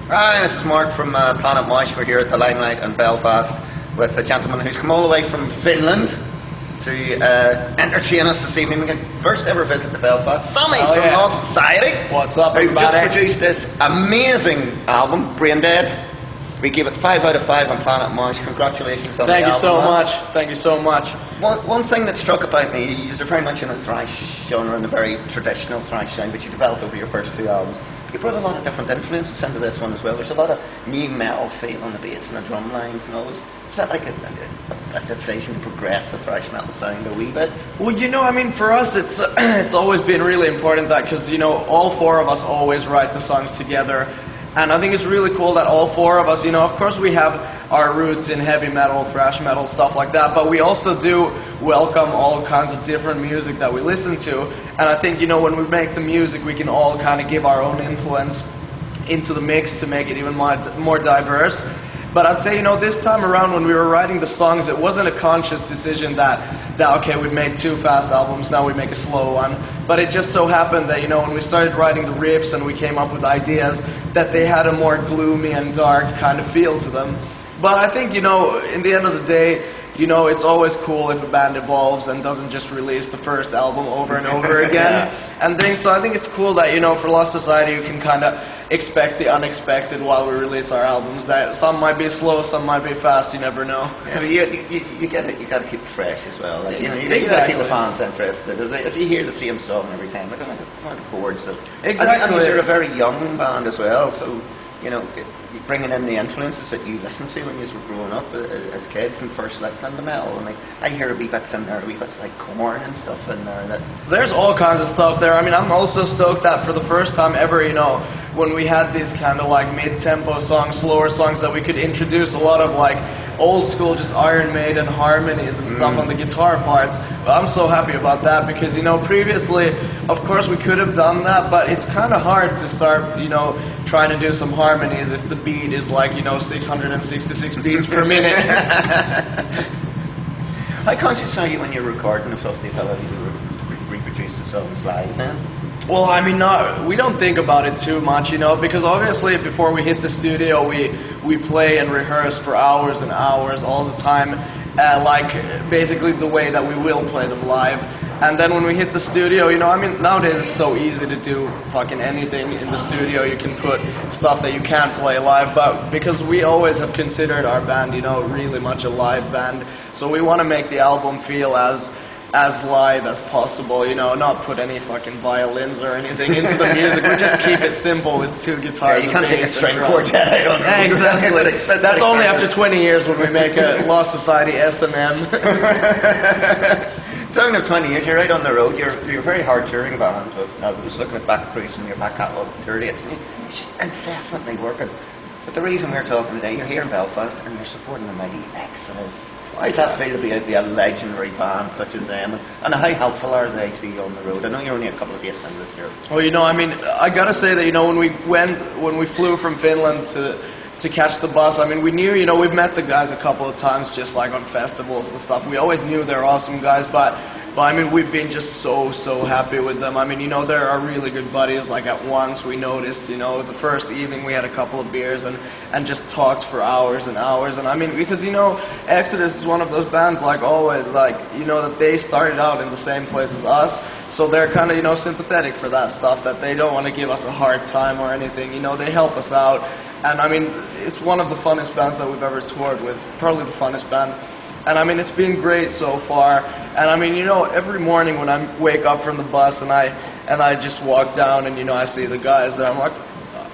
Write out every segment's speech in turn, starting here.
Hi, this is Mark from PlanetMosh. We're here at the Limelight in Belfast with a gentleman who's come all the way from Finland to entertain us this evening. We can first ever visit the Belfast. Samy from Lost Society. What's up, who everybody? just produced this amazing album, Brain Dead. We gave it 5 out of 5 on PlanetMosh. Congratulations on the album. Thank you so much. Thank you so much. One thing that struck about me, you're very much in a thrash genre, in a very traditional thrash sound, which you developed over your first 2 albums. You brought a lot of different influences into this one as well. There's a lot of new metal feel on the bass and the drum lines and all this. Was that like a decision to progress the thrash metal sound a wee bit? Well, you know, I mean, for us, it's always been really important that, because, you know, all 4 of us always write the songs together. And I think it's really cool that all 4 of us, you know, of course we have our roots in heavy metal, thrash metal, stuff like that, but we also do welcome all kinds of different music that we listen to. And I think, you know, when we make the music, we can all kind of give our own influence into the mix to make it even more diverse. But I'd say, you know, this time around when we were writing the songs, it wasn't a conscious decision that okay, we've made 2 fast albums, now we make a slow one. But it just so happened that, you know, when we started writing the riffs and we came up with ideas, that they had a more gloomy and dark kind of feel to them. But I think, you know, in the end of the day, you know, it's always cool if a band evolves and doesn't just release the first album over and over again and things. So I think it's cool that, you know, for Lost Society you can kind of expect the unexpected while we release our albums. That some might be slow, some might be fast. You never know. Yeah, but you got to keep it fresh as well. Like, you know, you got to keep the fans interested. If you hear the same song every time, they're going to get bored. So exactly. And you're a very young band as well, so. You know, bringing in the influences that you listened to when you were growing up as kids and first listening to metal. And like, I hear a wee bits in there, a wee bits like Korn and stuff in there. There's all kinds of stuff there. I mean, I'm also stoked that for the first time ever, you know, when we had these kind of like mid-tempo songs, slower songs, that we could introduce a lot of like old school, just Iron Maiden harmonies and stuff on the guitar parts. But I'm so happy about that because, you know, previously, of course, we could have done that, but it's kind of hard to start, you know, trying to do some harmonies if the beat is like, you know, 666 beats per minute. How conscious are you when you're recording of the ability to reproduce the songs live then? Well, I mean, we don't think about it too much, you know, because obviously before we hit the studio, we play and rehearse for hours and hours all the time, like basically the way that we will play them live. And then when we hit the studio, you know, I mean, nowadays it's so easy to do fucking anything in the studio. You can put stuff that you can't play live, but because we always have considered our band, you know, really much a live band, so we want to make the album feel as live as possible, you know, not put any fucking violins or anything into the music. We just keep it simple with 2 guitars. Yeah, you can't take a string drums. quartet. I don't know. Yeah, exactly. That's only after 20 years when we make a Lost Society S&M. Talking of 20 years, you're right on the road. You're a very hard touring band. I was looking back through some of your back catalogue tour dates, and you're just incessantly working. But the reason we're talking today, you're here in Belfast and you're supporting the mighty Exodus. How does that feel to be a legendary band such as them? And how helpful are they to you on the road? I know you're only a couple of dates into the tour. Well, you know, I mean, I gotta say that, you know, when we flew from Finland to catch the bus, I mean, we knew, you know, we've met the guys a couple of times just like on festivals and stuff. We always knew they're awesome guys, but I mean, we've been just so happy with them. I mean, you know, they're our really good buddies. Like at once we noticed, you know, the first evening we had a couple of beers and just talked for hours and hours. And I mean, because, you know, Exodus is one of those bands, like always, like, you know, that they started out in the same place as us, so they're kind of, you know, sympathetic for that stuff, that they don't want to give us a hard time or anything. You know, they help us out. And I mean, it's one of the funnest bands that we've ever toured with, probably the funnest band. And I mean, it's been great so far. And I mean, you know, every morning when I wake up from the bus and I just walk down and, you know, I see the guys there, I'm like,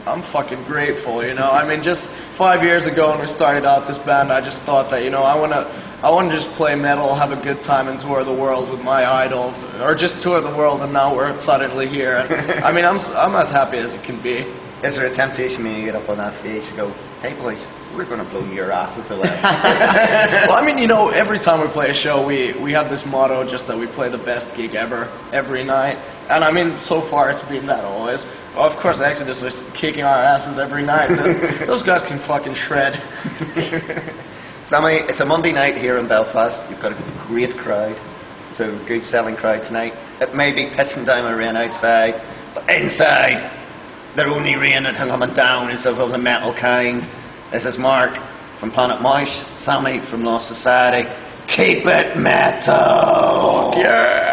I'm fucking grateful, you know. I mean, just 5 years ago when we started out this band, I just thought that, you know, I want to just play metal, have a good time, and tour the world with my idols, or just tour the world. And now we're suddenly here. And, I mean, I'm as happy as it can be. Is there a temptation when you get up on that stage to go, hey boys, we're going to blow your asses away? Well, I mean, you know, every time we play a show, we have this motto just that we play the best gig ever, every night. And I mean, so far it's been that always. Well, of course, Exodus is kicking our asses every night. Those guys can fucking shred. Samy, it's a Monday night here in Belfast. You've got a great crowd. It's a good selling crowd tonight. It may be pissing down with rain outside, but inside, They're only rain and coming down is of the metal kind. This is Mark from PlanetMosh, Samy from Lost Society. Keep it metal! Yeah!